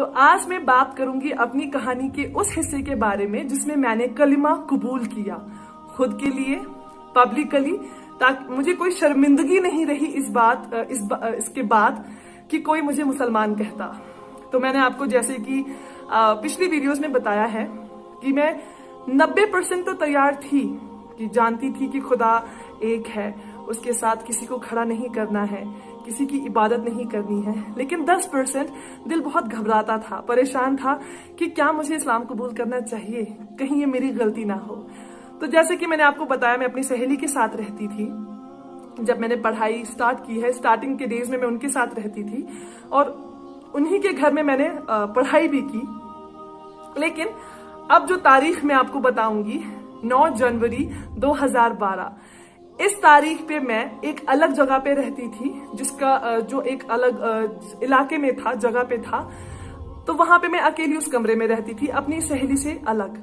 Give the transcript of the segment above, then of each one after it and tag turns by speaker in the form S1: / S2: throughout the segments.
S1: तो आज मैं बात करूंगी अपनी कहानी के उस हिस्से के बारे में जिसमें मैंने कलिमा कबूल किया, खुद के लिए, पब्लिकली, ताकि मुझे कोई शर्मिंदगी नहीं रही इसके बाद कि कोई मुझे मुसलमान कहता। तो मैंने आपको जैसे कि पिछली वीडियोस में बताया है कि मैं 90% तो तैयार थी, कि जानती थी कि खुदा एक है, उसके साथ किसी को खड़ा नहीं करना है, किसी की इबादत नहीं करनी है। लेकिन 10% दिल बहुत घबराता था, परेशान था कि क्या मुझे इस्लाम कबूल करना चाहिए, कहीं ये मेरी गलती ना हो। तो जैसे कि मैंने आपको बताया, मैं अपनी सहेली के साथ रहती थी। जब मैंने पढ़ाई स्टार्ट की है, स्टार्टिंग के डेज में मैं उनके साथ रहती थी और उन्हीं के घर में मैंने पढ़ाई भी की। लेकिन अब जो तारीख मैं आपको बताऊंगी, 9 जनवरी 2012, इस तारीख पे मैं एक अलग जगह पे रहती थी, जिसका जो एक अलग इलाके में था, जगह पे था। तो वहां पे मैं अकेली उस कमरे में रहती थी, अपनी सहेली से अलग।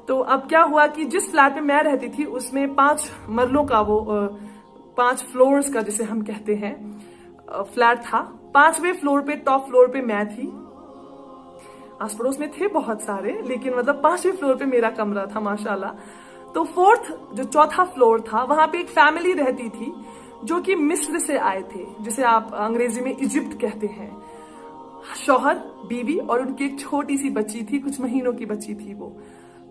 S1: तो अब क्या हुआ कि जिस फ्लैट में मैं रहती थी उसमें 5 मरलों का, वो 5 फ्लोर्स का जिसे हम कहते हैं, फ्लैट था। 5वें फ्लोर पे, टॉप फ्लोर पे मैं थी। आस पड़ोस में थे बहुत सारे, लेकिन मतलब 5वें फ्लोर पे मेरा कमरा था, माशाल्लाह। तो 4th, जो चौथा फ्लोर था, वहां पे एक फैमिली रहती थी जो कि मिस्र से आए थे, जिसे आप अंग्रेजी में इजिप्ट कहते हैं। शौहर, बीवी और उनकी एक छोटी सी बच्ची थी, कुछ महीनों की बच्ची थी वो।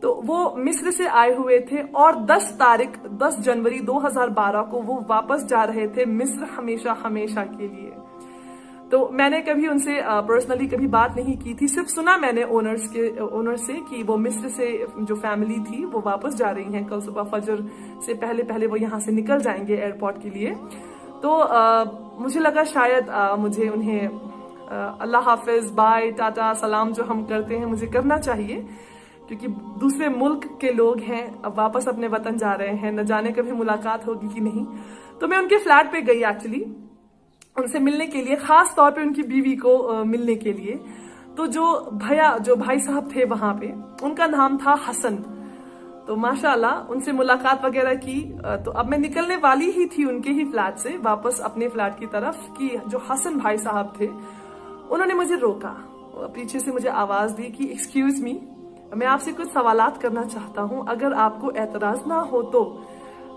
S1: तो वो मिस्र से आए हुए थे और 10 जनवरी 2012 को वो वापस जा रहे थे मिस्र, हमेशा हमेशा के लिए। तो मैंने कभी उनसे पर्सनली कभी बात नहीं की थी, सिर्फ सुना मैंने ओनर से कि वो मिस्र से जो फैमिली थी वो वापस जा रही हैं, कल सुबह फजर से पहले पहले वो यहाँ से निकल जाएंगे एयरपोर्ट के लिए। तो मुझे लगा शायद मुझे उन्हें अल्लाह हाफिज, बाय, टाटा, सलाम जो हम करते हैं मुझे करना चाहिए, क्योंकि दूसरे मुल्क के लोग हैं, अब वापस अपने वतन जा रहे हैं, न जाने कभी मुलाकात होगी कि नहीं। तो मैं उनके फ्लैट पे गई एक्चुअली, उनसे मिलने के लिए, खास तौर पे उनकी बीवी को मिलने के लिए। तो जो भाई साहब थे वहां पे, उनका नाम था हसन। तो माशाल्लाह उनसे मुलाकात वगैरह की। तो अब मैं निकलने वाली ही थी उनके ही फ्लैट से वापस अपने फ्लैट की तरफ, कि जो हसन भाई साहब थे उन्होंने मुझे रोका, पीछे से मुझे आवाज दी कि एक्सक्यूज मी, मैं आपसे कुछ सवालात करना चाहता हूं, अगर आपको एतराज ना हो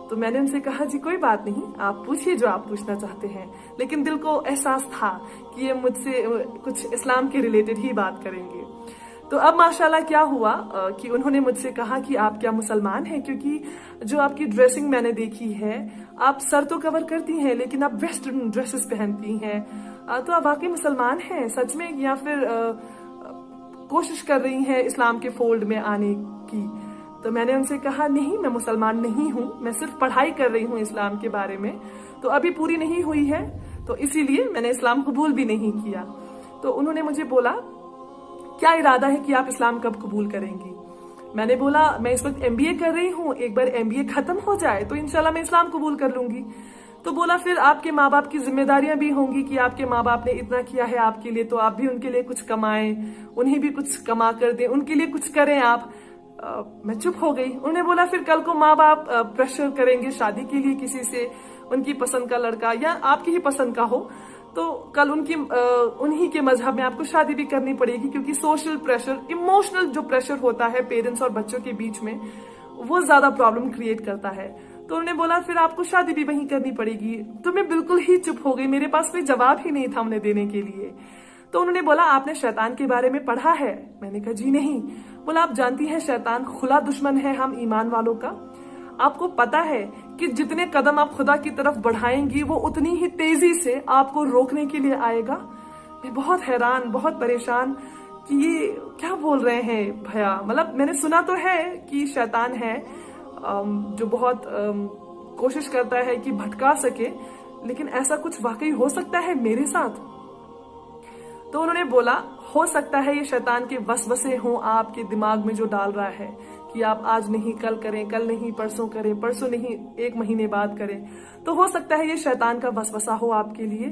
S1: तो मैंने उनसे कहा जी कोई बात नहीं, आप पूछिए जो आप पूछना चाहते हैं। लेकिन दिल को एहसास था कि ये मुझसे कुछ इस्लाम के रिलेटेड ही बात करेंगे। तो अब माशाल्लाह क्या हुआ कि उन्होंने मुझसे कहा कि आप क्या मुसलमान हैं, क्योंकि जो आपकी ड्रेसिंग मैंने देखी है, आप सर तो कवर करती हैं लेकिन आप वेस्टर्न ड्रेसेस पहनती हैं, तो आप वाकई मुसलमान हैं सच में, या फिर कोशिश कर रही हैं इस्लाम के फोल्ड में आने की। तो मैंने उनसे कहा नहीं, मैं मुसलमान नहीं हूँ, मैं सिर्फ पढ़ाई कर रही हूँ इस्लाम के बारे में, तो अभी पूरी नहीं हुई है, तो इसीलिए मैंने इस्लाम कबूल भी नहीं किया। तो उन्होंने मुझे बोला क्या इरादा है कि आप इस्लाम कब कबूल करेंगी। मैंने बोला मैं इस वक्त MBA कर रही हूँ, एक बार MBA खत्म हो जाए तो इंशाल्लाह मैं इस्लाम कबूल कर लूंगी। तो बोला फिर आपके माँ बाप की जिम्मेदारियां भी होंगी, कि आपके माँ बाप ने इतना किया है आपके लिए, तो आप भी उनके लिए कुछ कमाएं, उन्हें भी कुछ कमा कर दें, उनके लिए कुछ करें आप। मैं चुप हो गई। उन्होंने बोला फिर कल को माँ बाप प्रेशर करेंगे शादी के लिए किसी से, उनकी पसंद का लड़का या आपकी ही पसंद का हो, तो कल उन्हीं के मजहब में आपको शादी भी करनी पड़ेगी, क्योंकि सोशल प्रेशर, इमोशनल जो प्रेशर होता है पेरेंट्स और बच्चों के बीच में, वो ज्यादा प्रॉब्लम क्रिएट करता है। तो उन्होंने बोला फिर आपको शादी भी वहीं करनी पड़ेगी। तो मैं बिल्कुल ही चुप हो गई, मेरे पास कोई जवाब ही नहीं था उन्हें देने के लिए। तो उन्होंने बोला आपने शैतान के बारे में पढ़ा है। मैंने कहा जी नहीं। बोला आप जानती हैं शैतान खुला दुश्मन है हम ईमान वालों का, आपको पता है कि जितने कदम आप खुदा की तरफ बढ़ाएंगी वो उतनी ही तेजी से आपको रोकने के लिए आएगा। मैं बहुत हैरान, बहुत परेशान कि ये क्या बोल रहे हैं भैया। मतलब मैंने सुना तो है कि शैतान है जो बहुत कोशिश करता है कि भटका सके, लेकिन ऐसा कुछ वाकई हो सकता है मेरे साथ। तो उन्होंने बोला हो सकता है ये शैतान के वसवसे हों आपके दिमाग में जो डाल रहा है कि आप आज नहीं कल करें, कल नहीं परसों करें, परसों नहीं 1 महीने बाद करें, तो हो सकता है ये शैतान का वसवसा हो आपके लिए।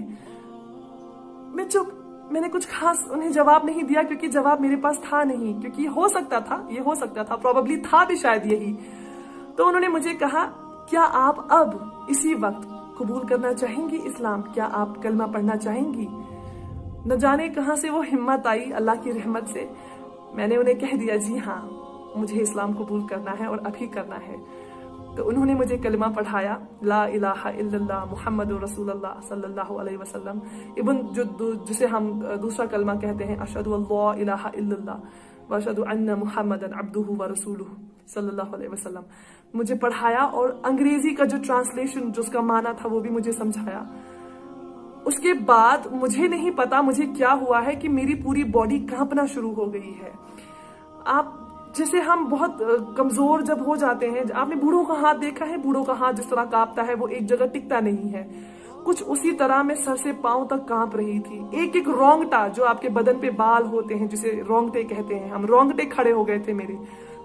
S1: मैं चुप, मैंने कुछ खास उन्हें जवाब नहीं दिया, क्योंकि जवाब मेरे पास था नहीं, क्योंकि हो सकता था, ये हो सकता था, प्रोबेबली था भी शायद यही। तो उन्होंने मुझे कहा क्या आप अब इसी वक्त कबूल करना चाहेंगी इस्लाम, क्या आप कलमा पढ़ना चाहेंगी। न जाने कहां से वो हिम्मत आई, अल्लाह की रहमत से मैंने उन्हें कह दिया जी हाँ मुझे इस्लाम कबूल करना है और अभी करना है। तो उन्होंने मुझे कलिमा पढ़ाया, ला इलाहा इल्लल्लाह मुहम्मदुर रसूलुल्लाह सल्लल्लाहु अलैहि वसल्लम, इब्न जिसे हम दूसरा कलमा कहते हैं, अशहदु अल्ला इलाहा इल्लल्लाह व अशहदु अन्ना मुहम्मदन अब्दुहु व रसूलुहु सल्लल्लाहु अलैहि वसल्लम मुझे पढ़ाया, और अंग्रेजी का जो ट्रांसलेशन जो उसका माना था वो भी मुझे समझाया। उसके बाद मुझे नहीं पता मुझे क्या हुआ है कि मेरी पूरी बॉडी कांपना शुरू हो गई है। आप जैसे हम बहुत कमजोर जब हो जाते हैं, आपने बूढ़ों का हाथ देखा है, बूढ़ों का हाथ जिस तरह कांपता है वो एक जगह टिकता नहीं है, कुछ उसी तरह मैं सर से पांव तक कांप रही थी। एक एक रोंगटा जो आपके बदन पे बाल होते हैं जिसे रोंगटे कहते हैं, हम रोंगटे खड़े हो गए थे। मेरे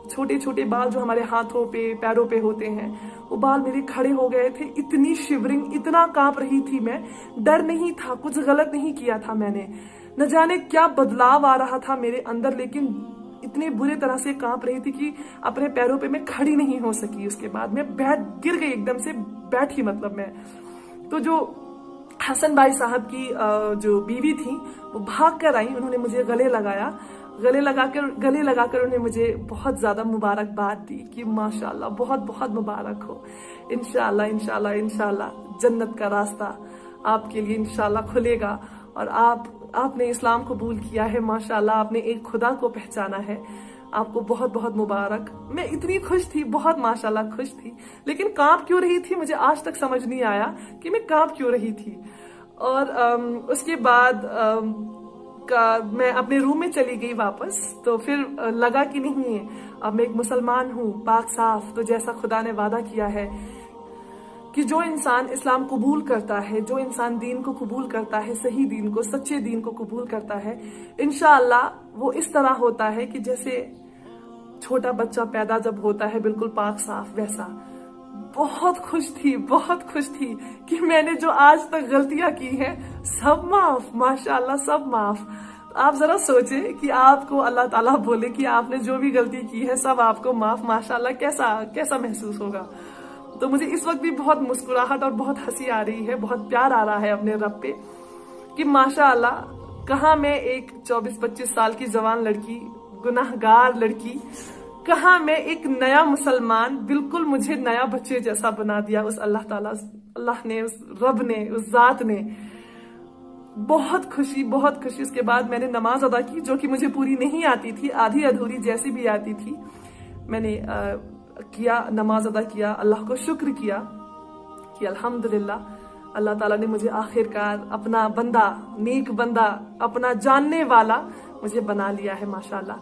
S1: छोटे छोटे बाल जो हमारे हाथों पे पैरों पे होते हैं वो बाल मेरे खड़े हो गए थे। इतनी शिवरिंग, इतना कांप रही थी मैं। डर नहीं था, कुछ गलत नहीं किया था मैंने, न जाने क्या बदलाव आ रहा था मेरे अंदर, लेकिन इतने बुरे तरह से कांप रही थी कि अपने पैरों पे मैं खड़ी नहीं हो सकी। उसके बाद मैं गिर गई, एकदम से बैठी, मतलब मैं। तो जो हसन भाई साहब की जो बीवी थी वो भाग कर आई, उन्होंने मुझे गले लगाया, गले लगाकर उन्हें मुझे बहुत ज्यादा मुबारकबाद दी कि माशाल्लाह बहुत बहुत मुबारक हो, इंशाल्लाह इंशाल्लाह इंशाल्लाह जन्नत का रास्ता आपके लिए इंशाल्लाह खुलेगा, और आपने इस्लाम कबूल किया है, माशाल्लाह आपने एक खुदा को पहचाना है, आपको बहुत बहुत मुबारक। मैं इतनी खुश थी, बहुत माशाल्लाह खुश थी, लेकिन कांप क्यों रही थी मुझे आज तक समझ नहीं आया कि मैं कांप क्यों रही थी। और उसके बाद मैं अपने रूम में चली गई वापस। तो फिर लगा कि नहीं, अब मैं एक मुसलमान हूँ, पाक साफ, तो जैसा खुदा ने वादा किया है कि जो इंसान इस्लाम कबूल करता है, जो इंसान दीन को कबूल करता है, सही दीन को, सच्चे दीन को कबूल करता है, इंशाअल्लाह वो इस तरह होता है कि जैसे छोटा बच्चा पैदा जब होता है बिल्कुल पाक साफ, वैसा। बहुत खुश थी कि मैंने जो आज तक गलतियां की हैं सब माफ, माशाल्लाह सब माफ। आप जरा सोचें कि आपको अल्लाह ताला बोले कि आपने जो भी गलती की है सब आपको माफ, माशाल्लाह कैसा महसूस होगा। तो मुझे इस वक्त भी बहुत मुस्कुराहट और बहुत हंसी आ रही है, बहुत प्यार आ रहा है अपने रब पे कि माशाल्लाह, कहाँ मैं एक 24-25 साल की जवान लड़की, गुनाहगार लड़की, कहाँ मैं एक नया मुसलमान, बिल्कुल मुझे नया बच्चे जैसा बना दिया उस अल्लाह ने, उस रब ने, उस जात ने। बहुत खुशी। उसके बाद मैंने नमाज अदा की, जो कि मुझे पूरी नहीं आती थी, आधी अधूरी जैसी भी आती थी, मैंने किया, नमाज अदा किया, अल्लाह को शुक्र किया कि अल्हम्दुलिल्लाह अल्लाह ताला ने मुझे आखिरकार अपना बंदा, नेक बंदा, अपना जानने वाला मुझे बना लिया है, माशाल्लाह।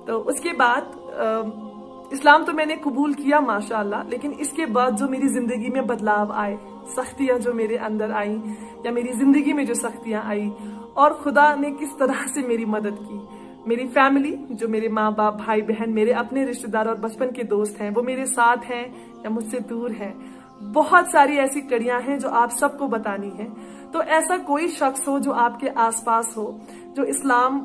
S1: तो उसके बाद इस्लाम तो मैंने कबूल किया माशाल्लाह, लेकिन इसके बाद जो मेरी जिंदगी में बदलाव आए, सख्तियां जो मेरे अंदर आई, या मेरी जिंदगी में जो सख्तियां आई, और खुदा ने किस तरह से मेरी मदद की। मेरी फैमिली, जो मेरे माँ बाप, भाई बहन, मेरे अपने रिश्तेदार और बचपन के दोस्त हैं, वो मेरे साथ हैं या मुझसे दूर हैं। बहुत सारी ऐसी कड़ियां हैं जो आप सबको बतानी है। तो ऐसा कोई शख्स हो जो आपके आसपास हो, जो इस्लाम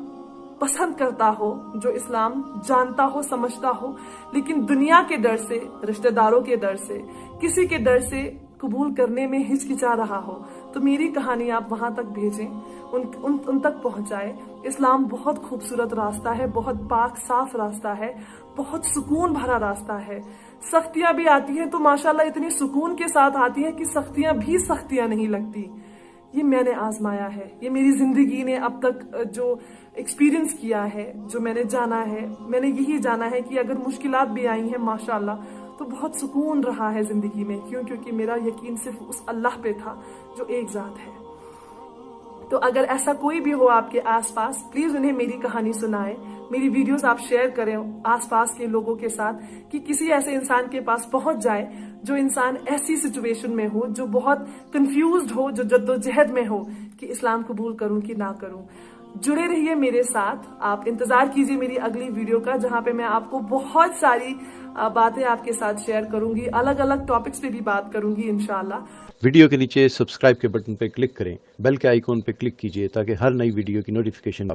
S1: पसंद करता हो, जो इस्लाम जानता हो, समझता हो, लेकिन दुनिया के डर से, रिश्तेदारों के डर से, किसी के डर से कबूल करने में हिचकिचा रहा हो, तो मेरी कहानी आप वहां तक भेजें, उन तक पहुंचाएं। इस्लाम बहुत खूबसूरत रास्ता है, बहुत पाक साफ रास्ता है, बहुत सुकून भरा रास्ता है। सख्तियां भी आती हैं तो माशाल्लाह इतनी सुकून के साथ आती हैं कि सख्तियां भी सख्तियां नहीं लगती। ये मैंने आजमाया है, ये मेरी जिंदगी ने अब तक जो एक्सपीरियंस किया है, जो मैंने जाना है, मैंने यही जाना है कि अगर मुश्किलात भी आई हैं माशाल्लाह, तो बहुत सुकून रहा है जिंदगी में। क्यों? क्योंकि मेरा यकीन सिर्फ उस अल्लाह पे था जो एक जात है। तो अगर ऐसा कोई भी हो आपके आसपास, प्लीज उन्हें मेरी कहानी सुनाएं, मेरी वीडियोस आप शेयर करें आसपास के लोगों के साथ, कि किसी ऐसे इंसान के पास पहुंच जाए जो इंसान ऐसी सिचुएशन में हो, जो बहुत कंफ्यूज्ड हो, जो जद्दोजहद में हो कि इस्लाम कबूल करूं कि ना करूं। जुड़े रहिए मेरे साथ, आप इंतजार कीजिए मेरी अगली वीडियो का, जहां पे मैं आपको बहुत सारी बातें आपके साथ शेयर करूंगी, अलग अलग टॉपिक्स पे भी बात करूंगी इंशाल्लाह।
S2: वीडियो के नीचे सब्सक्राइब के बटन पे क्लिक करें, बेल के आइकॉन पे क्लिक कीजिए ताकि हर नई वीडियो की नोटिफिकेशन